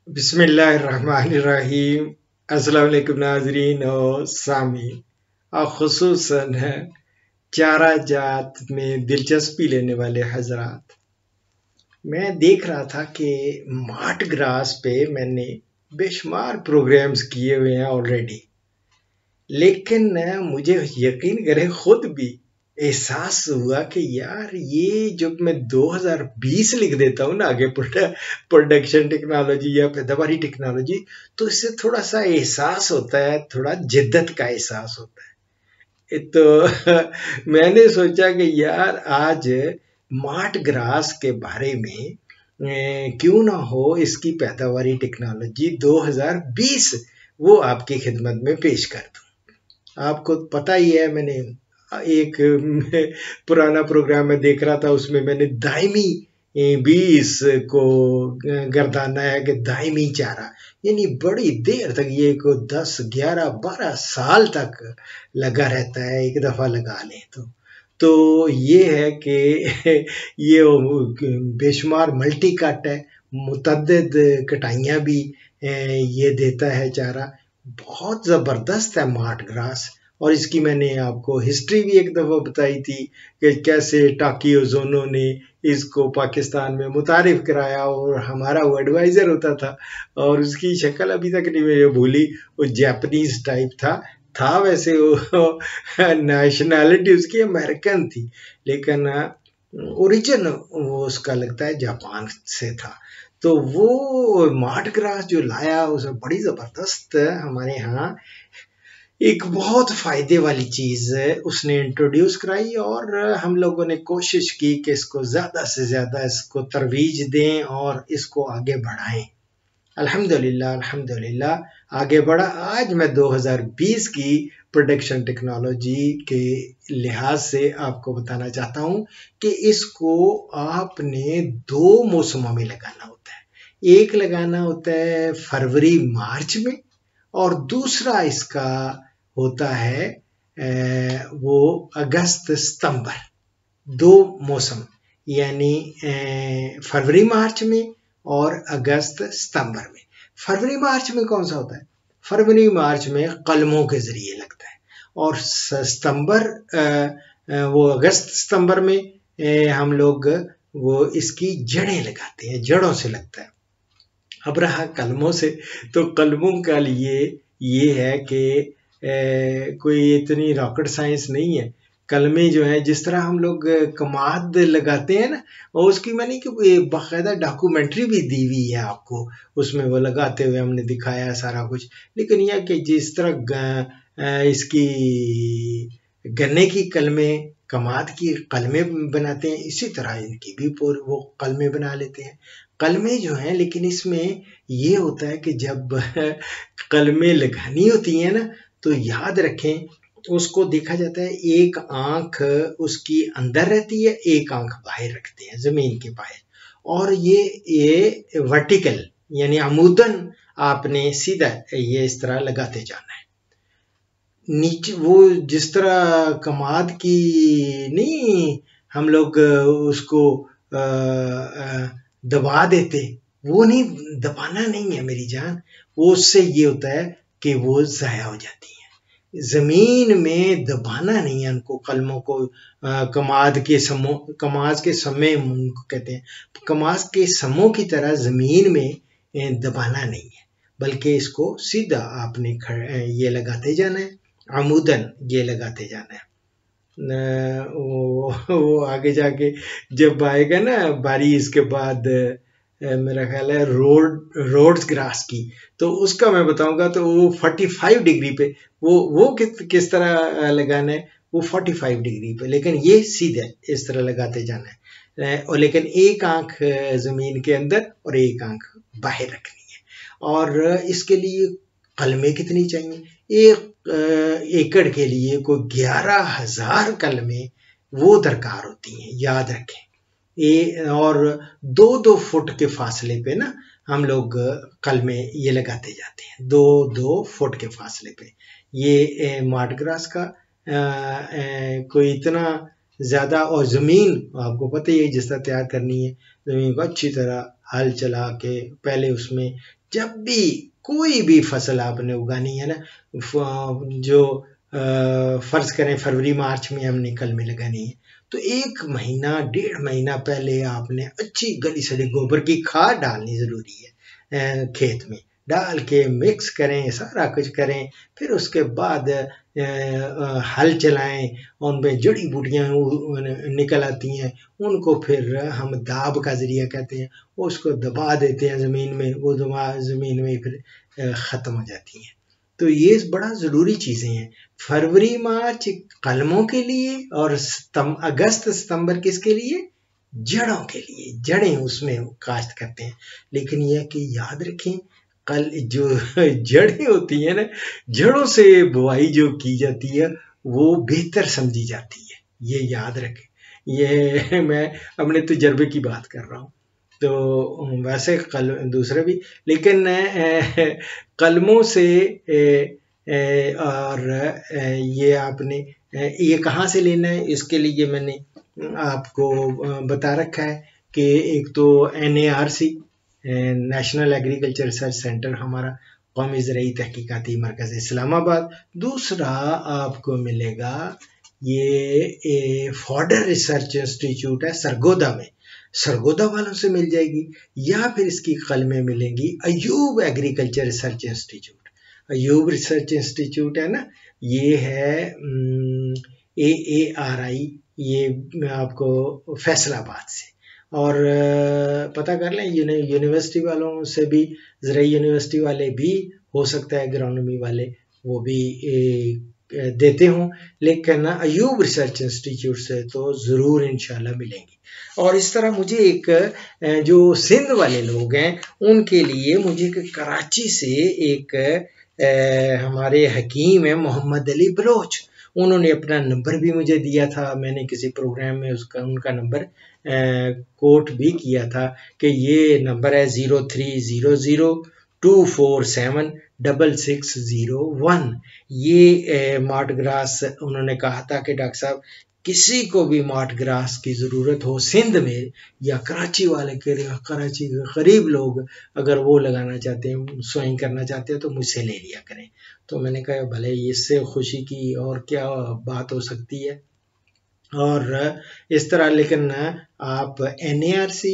बिस्मिल्लाहिर्रहमानिर्रहीम। अस्सलाम वालेकुम नाज़रीन और सामीन और ख़ुसूसन चारा जात में दिलचस्पी लेने वाले हजरात। मैं देख रहा था कि मार्ट ग्रास पे मैंने बेशुमार प्रोग्राम्स किए हुए हैं ऑलरेडी, लेकिन मुझे यकीन करें खुद भी एहसास हुआ कि यार ये जब मैं 2020 लिख देता हूँ ना आगे प्रोडक्शन टेक्नोलॉजी या पैदावारी टेक्नोलॉजी, तो इससे थोड़ा सा एहसास होता है, थोड़ा जिद्दत का एहसास होता है। तो मैंने सोचा कि यार आज मार्ट ग्रास के बारे में क्यों ना हो इसकी पैदावारी टेक्नोलॉजी 2020 वो आपकी खिदमत में पेश कर दूं। आपको पता ही है, मैंने एक पुराना प्रोग्राम में देख रहा था, उसमें मैंने दायमी बीज को गर्दाना है कि दायमी चारा, यानी बड़ी देर तक ये को 10, 11, 12 साल तक लगा रहता है, एक दफा लगा लें तो ये है कि ये बेशुमार मल्टी कट है, मुतअद्दिद कटाइयाँ भी ये देता है चारा। बहुत ज़बरदस्त है मार्ट ग्रास, और इसकी मैंने आपको हिस्ट्री भी एक दफ़ा बताई थी कि कैसे टाकी ओजोनो ने इसको पाकिस्तान में मुतारिफ कराया और हमारा वो एडवाइज़र होता था, और उसकी शक्ल अभी तक नहीं मुझे भूली, वो जापानीज टाइप था वैसे वो नेशनैलिटी उसकी अमेरिकन थी, लेकिन ओरिजिन वो उसका लगता है जापान से था। तो वो मार्ट ग्रास जो लाया उसे बड़ी ज़बरदस्त हमारे यहाँ एक बहुत फायदे वाली चीज उसने इंट्रोड्यूस कराई, और हम लोगों ने कोशिश की कि इसको ज्यादा से ज्यादा इसको तरवीज दें और इसको आगे बढ़ाएं। अल्हम्दुलिल्लाह अल्हम्दुलिल्लाह आगे बढ़ा। आज मैं 2020 की प्रोडक्शन टेक्नोलॉजी के लिहाज से आपको बताना चाहता हूं कि इसको आपने 2 मौसमों में लगाना होता है। एक लगाना होता है फरवरी मार्च में, और दूसरा इसका होता है वो अगस्त सितंबर। 2 मौसम, यानी फरवरी मार्च में और अगस्त सितंबर में। फरवरी मार्च में कौन सा होता है? फरवरी मार्च में कलमों के जरिए लगता है, और सितंबर वो अगस्त सितंबर में हम लोग वो इसकी जड़ें लगाते हैं, जड़ों से लगता है। अब रहा कलमों से, तो कलमों का लिए ये है कि कोई इतनी रॉकेट साइंस नहीं है। कलमे जो है, जिस तरह हम लोग कमाद लगाते हैं ना, और उसकी मैंने कि बाकायदा डॉक्यूमेंट्री भी दी हुई है आपको, उसमें वो लगाते हुए हमने दिखाया सारा कुछ। लेकिन यह कि जिस तरह इसकी गन्ने की कलमे, कमाद की कलमे बनाते हैं, इसी तरह इनकी भी वो कलमे बना लेते हैं। कलमे जो हैं, लेकिन इसमें ये होता है कि जब कलमे लगानी होती हैं ना, तो याद रखें उसको देखा जाता है एक आंख उसकी अंदर रहती है, एक आंख बाहर रखते हैं जमीन के बाहर, और ये वर्टिकल यानी अमूदन आपने सीधा ये इस तरह लगाते जाना है। नीचे वो जिस तरह कमाद की नहीं हम लोग उसको दबा देते, वो नहीं, दबाना नहीं है मेरी जान, वो उससे ये होता है कि वो ज़ाया हो जाती है। जमीन में दबाना नहीं है उनको, कलमों को। कमाद के समय उनको कहते हैं, कमाद के समों की तरह जमीन में दबाना नहीं है, बल्कि इसको सीधा आपने ये लगाते जाना है, अमूदन ये लगाते जाना है। वो आगे जाके जब आएगा ना बारी, इसके बाद मेरा ख्याल है रोड्स ग्रास की, तो उसका मैं बताऊंगा। तो वो 45 डिग्री पे वो किस तरह लगाना है, वो 45 डिग्री पे, लेकिन ये सीधे इस तरह लगाते जाना है। और लेकिन एक आंख जमीन के अंदर और एक आंख बाहर रखनी है। और इसके लिए कलमे कितनी चाहिए? एक एकड़ के लिए कोई 11,000 कलमे वो दरकार होती हैं, याद रखें। और 2-2 फुट के फासले पे ना हम लोग कलमे ये लगाते जाते हैं, 2-2 फुट के फासले पे। ये मार्ट ग्रास का कोई इतना ज्यादा, और जमीन आपको पता ही है जिस तरह तैयार करनी है, जमीन को अच्छी तरह हल चला के पहले उसमें जब भी कोई भी फसल आपने उगानी है ना, जो फर्ज करें फरवरी मार्च में हमने कलमें लगानी है, तो 1 महीना 1.5 महीना पहले आपने अच्छी गली सड़ी गोबर की खाद डालनी जरूरी है। खेत में डाल के मिक्स करें, सारा कुछ करें, फिर उसके बाद हल चलाएं, उनमें जड़ी बूटियां निकल आती हैं, उनको फिर हम दाब का जरिया कहते हैं, उसको दबा देते हैं ज़मीन में, वो ज़मीन में फिर ख़त्म हो जाती हैं। तो ये बड़ा ज़रूरी चीज़ें हैं। फरवरी मार्च कलमों के लिए और अगस्त सितंबर किसके लिए? जड़ों के लिए, जड़ें उसमें काश्त करते हैं। लेकिन यह कि याद रखें, कल जो जड़ें होती हैं ना, जड़ों से बुआई जो की जाती है वो बेहतर समझी जाती है, ये याद रखें। ये मैं अपने तजर्बे की बात कर रहा हूँ। तो वैसे कल दूसरे भी, लेकिन कलमों से और ये आपने ये कहाँ से लेना है, इसके लिए मैंने आपको बता रखा है कि एक तो NARC national agriculture research centre हमारा कौमी ज़राई तहकीकाती मरकज़ इस्लामाबाद, दूसरा आपको मिलेगा ये फॉडर रिसर्च इंस्टीट्यूट है सरगोदा में, सरगोदा वालों से मिल जाएगी, या फिर इसकी कलमें मिलेंगी Ayub agriculture research institute. Ayub research institute है ना, ये है AARI, ये आपको फैसलाबाद से, और पता कर लें यूनिवर्सिटी वालों से भी, ज़राई यूनिवर्सिटी वाले भी हो सकता है, एग्रोनॉमी वाले वो भी देते हों, लेकिन अयूब रिसर्च इंस्टीट्यूट से तो ज़रूर इंशाल्लाह मिलेंगी। और इस तरह मुझे एक जो सिंध वाले लोग हैं उनके लिए मुझे कराची से एक हमारे हकीम है मोहम्मद अली बलोच, उन्होंने अपना नंबर भी मुझे दिया था, मैंने किसी प्रोग्राम में उनका नंबर कोट भी किया था कि ये नंबर है 0302476601। ये मार्ट ग्रास, उन्होंने कहा था कि डॉक्टर साहब किसी को भी मार्ट ग्रास की ज़रूरत हो सिंध में, या कराची वाले कराची के करीब लोग अगर वो लगाना चाहते हैं, सोइंग करना चाहते हैं, तो मुझसे ले लिया करें। तो मैंने कहा भले, इससे खुशी की और क्या बात हो सकती है। और इस तरह, लेकिन आप NARC,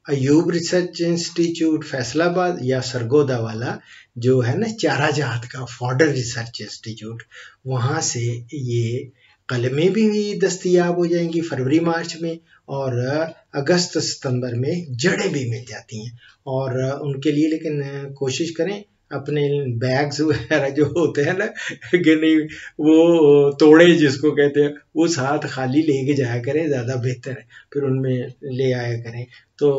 Ayub research institute Faisalabad, या सरगोदा वाला जो है ना चारा जात का फॉडर रिसर्च इंस्टीट्यूट, वहाँ से ये कलमें भी दस्तयाब हो जाएंगी फरवरी मार्च में, और अगस्त सितंबर में जड़ें भी मिल जाती हैं। और उनके लिए लेकिन कोशिश करें अपने बैग्स वगैरह जो होते हैं ना, कि नहीं वो तोड़े जिसको कहते हैं, वो साथ खाली लेके जाया करें, ज़्यादा बेहतर है, फिर उनमें ले आया करें, तो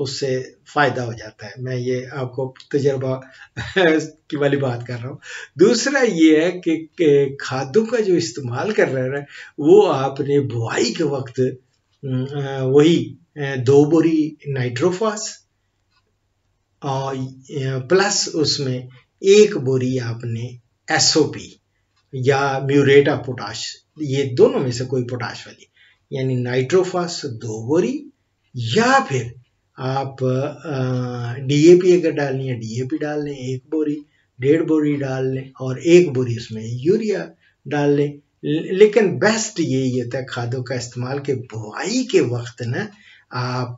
उससे फ़ायदा हो जाता है। मैं ये आपको तजर्बा की वाली बात कर रहा हूँ। दूसरा ये है कि खादों का जो इस्तेमाल कर रहे हैं वो आपने बुआई के वक्त वही 2 बोरी नाइट्रोफॉस और प्लस उसमें 1 बोरी आपने SOP या म्यूरेट ऑफ पोटाश, ये दोनों में से कोई पोटाश वाली, यानी नाइट्रोफॉस 2 बोरी, या फिर आप DAP अगर डालनी है DAP डाल लें 1 बोरी, 1.5 बोरी डाल लें, और 1 बोरी उसमें यूरिया डाल लें। लेकिन बेस्ट यही होता है खादों का इस्तेमाल के बुआई के वक्त ना आप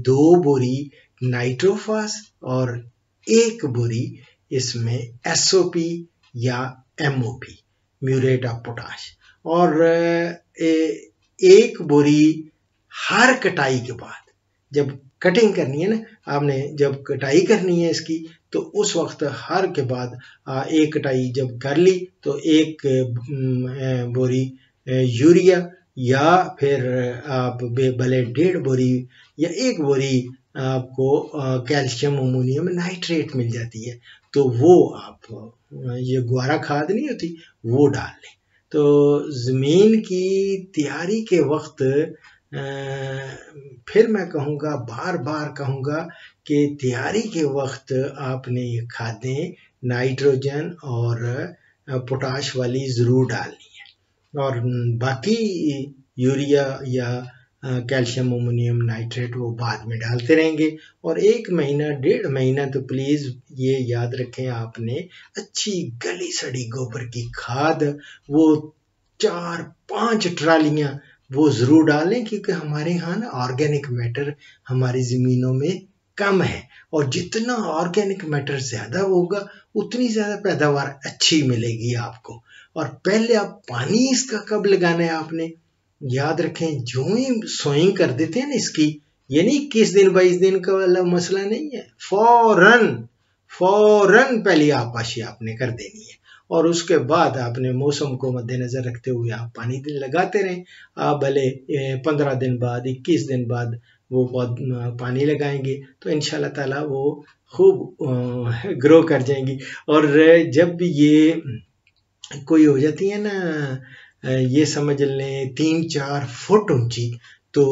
2 बोरी नाइट्रोफॉस और 1 बोरी इसमें SOP या MOP, म्यूरेट ऑफ पोटाश, और 1 बोरी हर कटाई के बाद, जब कटिंग करनी है ना, आपने जब कटाई करनी है इसकी, तो उस वक्त हर के बाद 1 कटाई जब कर ली तो 1 बोरी यूरिया, या फिर आप भले 1.5 बोरी या 1 बोरी आपको कैल्शियम अमोनियम नाइट्रेट मिल जाती है, तो वो आप ये गुआरा खाद नहीं होती वो डाल लें। तो ज़मीन की तैयारी के वक्त फिर मैं कहूँगा, बार बार कहूँगा कि तैयारी के वक्त आपने ये खादें नाइट्रोजन और पोटाश वाली ज़रूर डालनी है, और बाकी यूरिया या कैल्शियम अमोनियम नाइट्रेट वो बाद में डालते रहेंगे। और 1 महीना 1.5 महीना तो प्लीज़ ये याद रखें आपने अच्छी गली सड़ी गोबर की खाद वो 4-5 ट्रालियां वो ज़रूर डालें, क्योंकि हमारे यहाँ ना ऑर्गेनिक मैटर हमारी ज़मीनों में कम है, और जितना ऑर्गेनिक मैटर ज़्यादा होगा उतनी ज़्यादा पैदावार अच्छी मिलेगी आपको। और पहले आप पानी इसका कब लगाना है आपने याद रखें, जो ही सोइंग कर देते हैं ना इसकी, ये नहीं 21 दिन 22 दिन का वाला मसला नहीं है, फौरन पहली आपाशी आपने कर देनी है। और उसके बाद आपने मौसम को मद्देनजर रखते हुए आप पानी लगाते रहें। आप भले 15 दिन बाद 21 दिन बाद वो पानी लगाएंगे तो इंशाल्लाह ताला वो खूब ग्रो कर जाएंगी। और जब भी ये कोई हो जाती है ना, ये समझ लें 3-4 फुट ऊंची, तो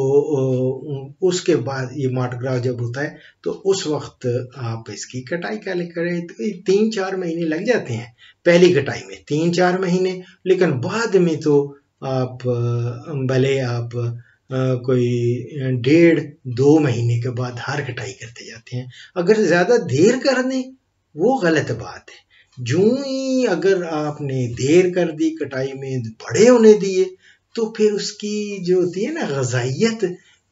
उसके बाद ये मार्ट ग्रास जब होता है तो उस वक्त आप इसकी कटाई करें। तो 3-4 महीने लग जाते हैं पहली कटाई में, 3-4 महीने, लेकिन बाद में तो आप भले आप कोई 1.5-2 महीने के बाद हर कटाई करते जाते हैं। अगर ज्यादा देर कर दें वो गलत बात है। जो ही अगर आपने देर कर दी कटाई में, बड़े होने दिए, तो फिर उसकी जो होती है ना ग़िज़ाइयत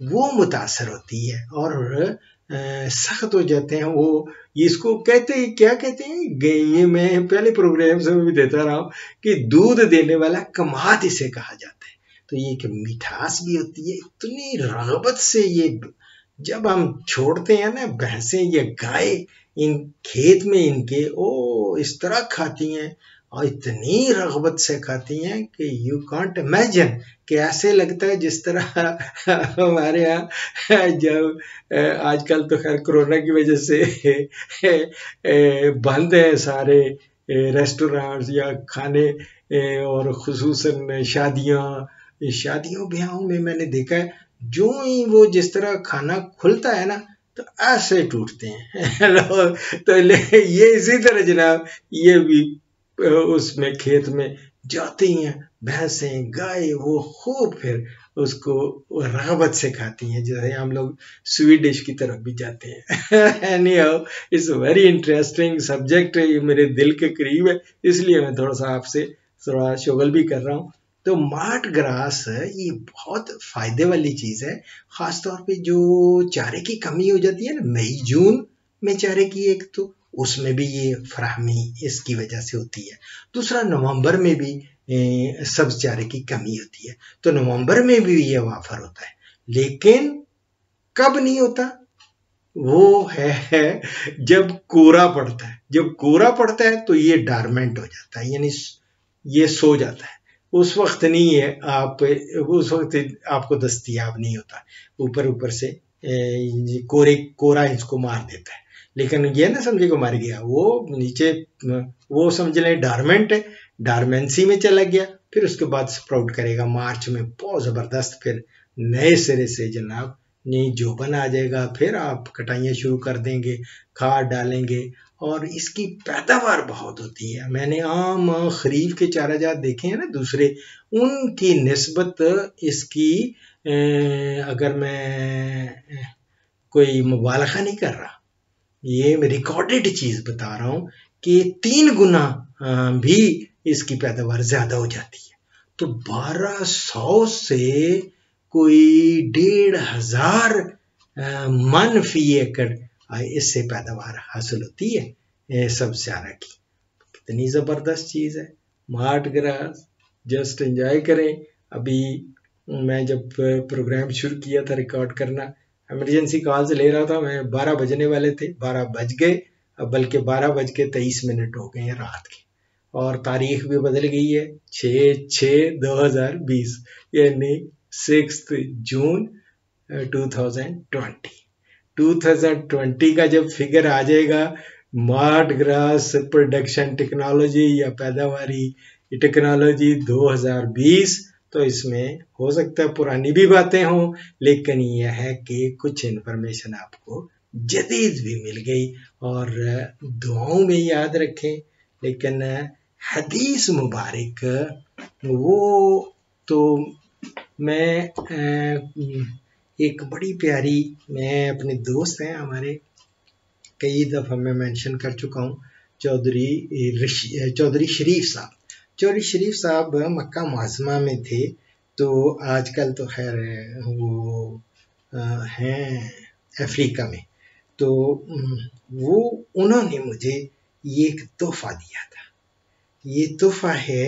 वो मुतासर होती है और सख्त हो जाते हैं। वो इसको कहते हैं, क्या कहते हैं, ये मैं पहले प्रोग्राम से भी देता रहा हूँ कि दूध देने वाला कमात इसे कहा जाता है। तो ये कि मिठास भी होती है, इतनी रग़बत से ये जब हम छोड़ते हैं ना भैंसें या गाय इन खेत में इनके, ओ इस तरह खाती हैं और इतनी रग़बत से खाती हैं कि यू कांट इमेजिन, कि ऐसे लगता है जिस तरह हमारे यहाँ जब आजकल तो खैर कोरोना की वजह से बंद है सारे रेस्टोरेंट्स या खाने, और खुसूसन शादियों ब्याहों में मैंने देखा है जो ही वो जिस तरह खाना खुलता है ना तो ऐसे टूटते हैं तो ये इसी तरह जनाब ये भी उसमें खेत में जाती हैं भैंसें गाय, वो खूब फिर उसको रग़बत से खाती हैं, जैसे हम लोग स्वीट डिश की तरफ भी जाते हैं। Anyhow it's very interesting subject, ये मेरे दिल के करीब है, इसलिए मैं थोड़ा सा आपसे थोड़ा शुगल भी कर रहा हूँ। तो मार्ट ग्रास ये बहुत फायदे वाली चीज है, खासतौर पे जो चारे की कमी हो जाती है ना मई जून में चारे की, एक तो उसमें भी ये फराहमी इसकी वजह से होती है। दूसरा नवंबर में भी सब्ज चारे की कमी होती है, तो नवंबर में भी ये वाफर होता है। लेकिन कब नहीं होता वो है जब कोहरा पड़ता है। जब कोहरा पड़ता है तो ये डॉर्मेंट हो जाता है, यानी ये सो जाता है, उस वक्त नहीं है, आप उस वक्त आपको दस्तयाब नहीं होता। ऊपर से कोहरा इसको मार देता है, लेकिन ये ना समझे को मर गया, वो नीचे वो समझ लें डॉर्मेंट है, डॉर्मेंसी में चला गया, फिर उसके बाद स्प्राउट करेगा मार्च में बहुत जबरदस्त, फिर नए सिरे से जनाब नई जोबन आ जाएगा, फिर आप कटाइयाँ शुरू कर देंगे, खाद डालेंगे और इसकी पैदावार बहुत होती है। मैंने आम खरीफ के चाराजात देखे हैं ना दूसरे, उनकी निस्बत इसकी अगर मैं कोई मुबालगा नहीं कर रहा, ये रिकॉर्डेड चीज बता रहा हूं कि 3 गुना भी इसकी पैदावार ज्यादा हो जाती है। तो 1200 से कोई 1500 मन फी एकड़ इससे पैदावार हासिल होती है सब्ज़ चारा की। कितनी जबरदस्त चीज है मार्ट ग्रास, जस्ट एंजॉय करें। अभी मैं जब प्रोग्राम शुरू किया था रिकॉर्ड करना, इमरजेंसी कॉल्स ले रहा था मैं, 12 बजने वाले थे, 12 बज गए, बल्कि 12:23 हो गए हैं रात के, और तारीख भी बदल गई है 6/6/2020 यानी 6 जून 2020 का जब फिगर आ जाएगा मार्ट ग्रास प्रोडक्शन टेक्नोलॉजी या पैदावारी टेक्नोलॉजी 2020, तो इसमें हो सकता है पुरानी भी बातें हों, लेकिन यह है कि कुछ इन्फॉर्मेशन आपको जदीद भी मिल गई। और दुआओं में याद रखें, लेकिन हदीस मुबारक वो तो मैं एक बड़ी प्यारी, मैं अपने दोस्त हैं हमारे, कई दफ़ा मैं मेंशन कर चुका हूँ, चौधरी शरीफ साहब। चौधरी शरीफ साहब मक्का मुअज़्ज़मा में थे, तो आजकल तो खैर वो हैं अफ्रीका में। तो वो उन्होंने मुझे ये एक तोहफा दिया था। ये तोहफा है,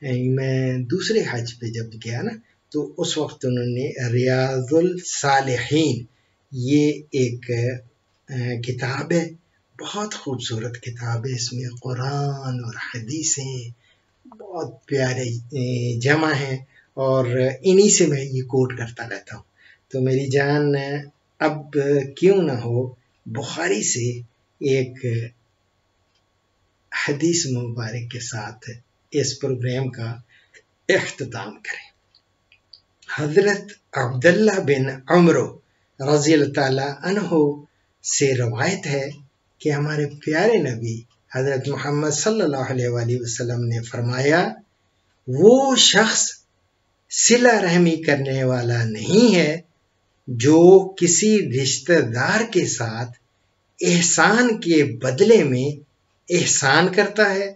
मैं दूसरे हज पे जब गया ना, तो उस वक्त उन्होंने रियाजुल सालिहीन, ये एक किताब है, बहुत खूबसूरत किताब है। इसमें कुरान और हदीसें बहुत प्यारे जमा हैं, और इन्हीं से मैं ये कोट करता रहता हूँ। तो मेरी जान, अब क्यों ना हो बुखारी से एक हदीस मुबारक के साथ इस प्रोग्राम का इख्तिताम करें। हजरत अब्दुल्लाह बिन उमर रज़ी अल्लाह ताला अन्हु से रवायत है कि हमारे प्यारे नबी हजरत मोहम्मद सल्लल्लाहु अलैहि वसल्लम ने फरमाया, वो शख्स सिला रहमी करने वाला नहीं है जो किसी रिश्तेदार के साथ एहसान के बदले में एहसान करता है,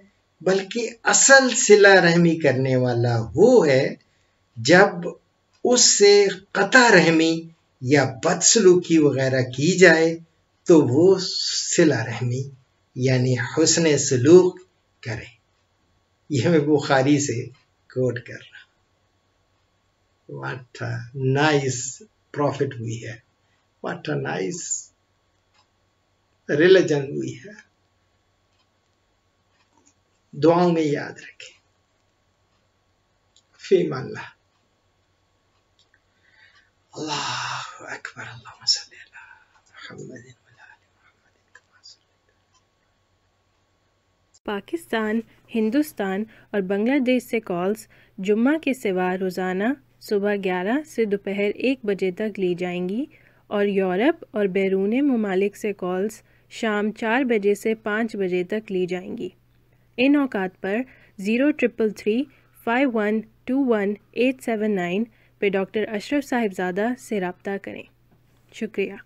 बल्कि असल सिला रहमी करने वाला वो है जब उससे कता रहमी या बदसलूकी वगैरह की जाए तो वो सिला रहमी यानी हुस्न सलूक करे। यह मैं बुखारी से कोट कर रहा हूँ। व्हाट अ नाइस प्रॉफिट हुई है, व्हाट अ नाइस रिलीजन हुई है। दुआओं में याद रखें। फीमान अल्लाह अकबर, अल्लाहुम्मा सल्ली अला मुहम्मदिन व अला आलि मुहम्मदिन। पाकिस्तान, हिंदुस्तान और बांग्लादेश से कॉल्स जुम्मा के सिवा रोज़ाना सुबह 11 से दोपहर 1 बजे तक ली जाएंगी, और यूरोप और बैरून ममालिक से कॉल्स शाम 4 बजे से 5 बजे तक ली जाएंगी। इन औकात पर 0333 5121 879 पे डॉक्टर अशरफ साहिबजादा से रब्ता करें। शुक्रिया।